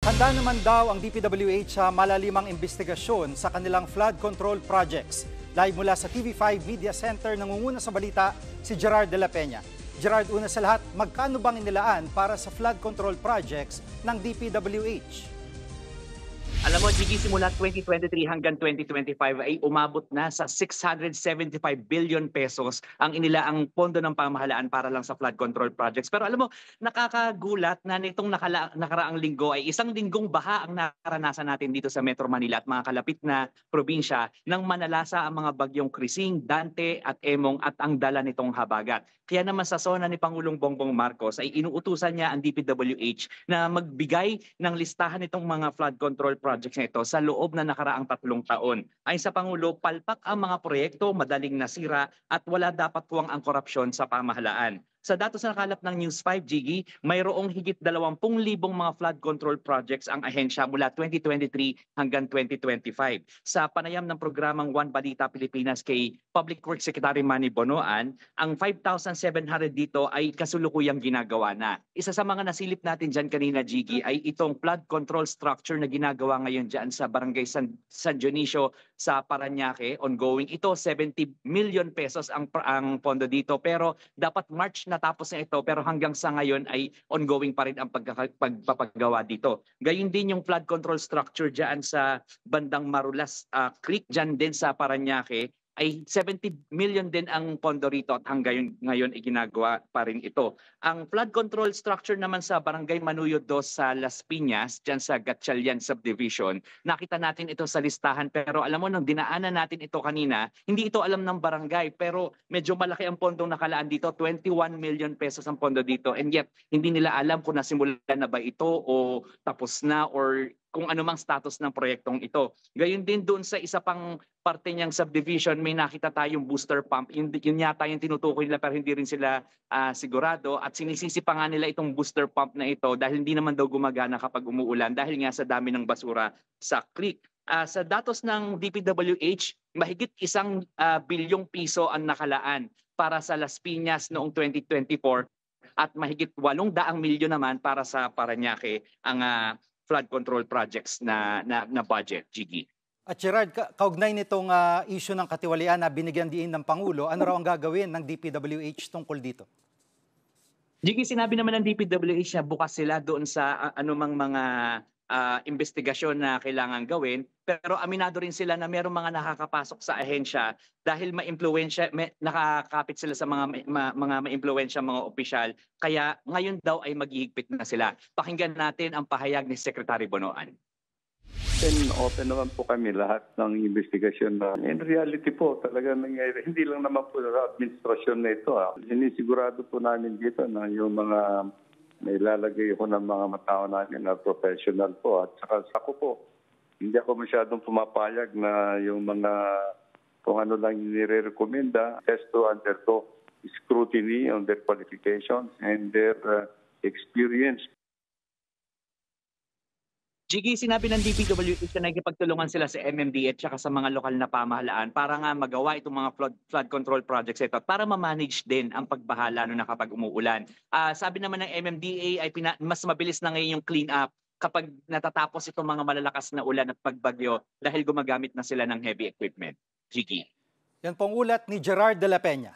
Handa naman daw ang DPWH sa malalimang investigasyon sa kanilang flood control projects. Live mula sa TV5 Media Center, nangunguna sa balita si Gerard de la Peña. Gerard, una sa lahat, magkano bang inilaan para sa flood control projects ng DPWH? Alam mo, Gigi, simula 2023 hanggang 2025 ay umabot na sa 675 billion pesos ang inilaang pondo ng pamahalaan para lang sa flood control projects. Pero alam mo, nakakagulat na nitong nakaraang linggo ay isang linggong baha ang naranasan natin dito sa Metro Manila at mga kalapit na probinsya nang manalasa ang mga bagyong Krising, Dante at Emong at ang dala nitong habagat. Kaya naman sa SONA ni Pangulong Bongbong Marcos ay inuutusan niya ang DPWH na magbigay ng listahan nitong mga flood control projects na ito sa loob na nakaraang 3 taon. Ayon sa Pangulo, palpak ang mga proyekto, madaling nasira at wala dapat puwang ang korupsyon sa pamahalaan. Sa datos na nakalap ng News 5, Gigi, mayroong higit 20,000 mga flood control projects ang ahensya mula 2023 hanggang 2025. Sa panayam ng programang One Balita Pilipinas kay Public Works Secretary Manny Bonoan, ang 5,700 dito ay kasulukuyang ginagawa na. Isa sa mga nasilip natin dyan kanina, Gigi, ay itong flood control structure na ginagawa ngayon dyan sa Barangay San Dionisio sa Parañaque. Ongoing ito, 70 million pesos ang pondo dito. Pero dapat March natapos na ito, pero hanggang sa ngayon ay ongoing pa rin ang pagpapagawa dito. Gayun din yung flood control structure dyan sa bandang Marulas Creek, dyan din sa Parañaque, ay 70 million din ang pondo rito at hanggang ngayon ay ginagawa pa rin ito. Ang flood control structure naman sa Barangay Manuyo 2 sa Las Piñas, dyan sa Gatchalian Subdivision, nakita natin ito sa listahan pero alam mo nang dinaanan natin ito kanina, hindi ito alam ng barangay pero medyo malaki ang pondong nakalaan dito, 21 million pesos ang pondo dito and yet hindi nila alam kung nasimulan na ba ito o tapos na or kung ano mang status ng proyektong ito. Gayun din doon sa isa pang parte niyang subdivision, may nakita tayong booster pump. Yun yata yung tinutukoy nila pero hindi rin sila sigurado. At sinisisi pa nga nila itong booster pump na ito dahil hindi naman daw gumagana kapag umuulan dahil nga sa dami ng basura sa creek. Sa datos ng DPWH, mahigit 1 bilyong piso ang nakalaan para sa Las Piñas noong 2024 at mahigit 800 milyon naman para sa Parañaque ang flood control projects na budget, Gigi. At Gerard, kaugnay nitong issue ng katiwalian na binigyan diin ng Pangulo, ano raw ang gagawin ng DPWH tungkol dito? Gigi, sinabi naman ng DPWH na bukas sila doon sa anumang mga investigasyon na kailangan gawin. Pero aminado rin sila na mayroong mga nakakapasok sa ahensya dahil nakakapit sila sa mga maimpluwensya mga opisyal. Kaya ngayon daw ay maghihigpit na sila. Pakinggan natin ang pahayag ni Secretary Bonoan. Open naman po kami lahat ng investigasyon na in reality po talaga nangyayari. Hindi lang naman po sa administrasyon na ito. Sinisigurado po namin dito na yung mga nailalagay ko ng mga matao namin na professional po at saka ako po. Hindi ako masyadong pumapayag na yung mga kung ano lang nire-recommenda has to undergo scrutiny on their qualifications and their experience. Gigi, sinabi ng DPWH na nagkipagtulungan sila sa MMDA at saka sa mga lokal na pamahalaan para nga magawa itong mga flood control projects ito para ma-manage din ang pagbaha lalo na kapag umuulan. Sabi naman ng MMDA ay mas mabilis na ngayon yung clean up kapag natatapos itong mga malalakas na ulan at pagbagyo dahil gumagamit na sila ng heavy equipment. Gigi. Yan pong ulat ni Gerard de la Peña.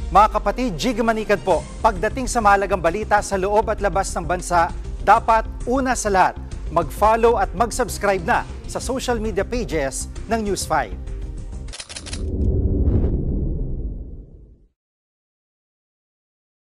Mga kapatid, Gigi Manikad po, pagdating sa mahalagang balita sa loob at labas ng bansa, dapat una sa lahat, mag-follow at mag-subscribe na sa social media pages ng News 5.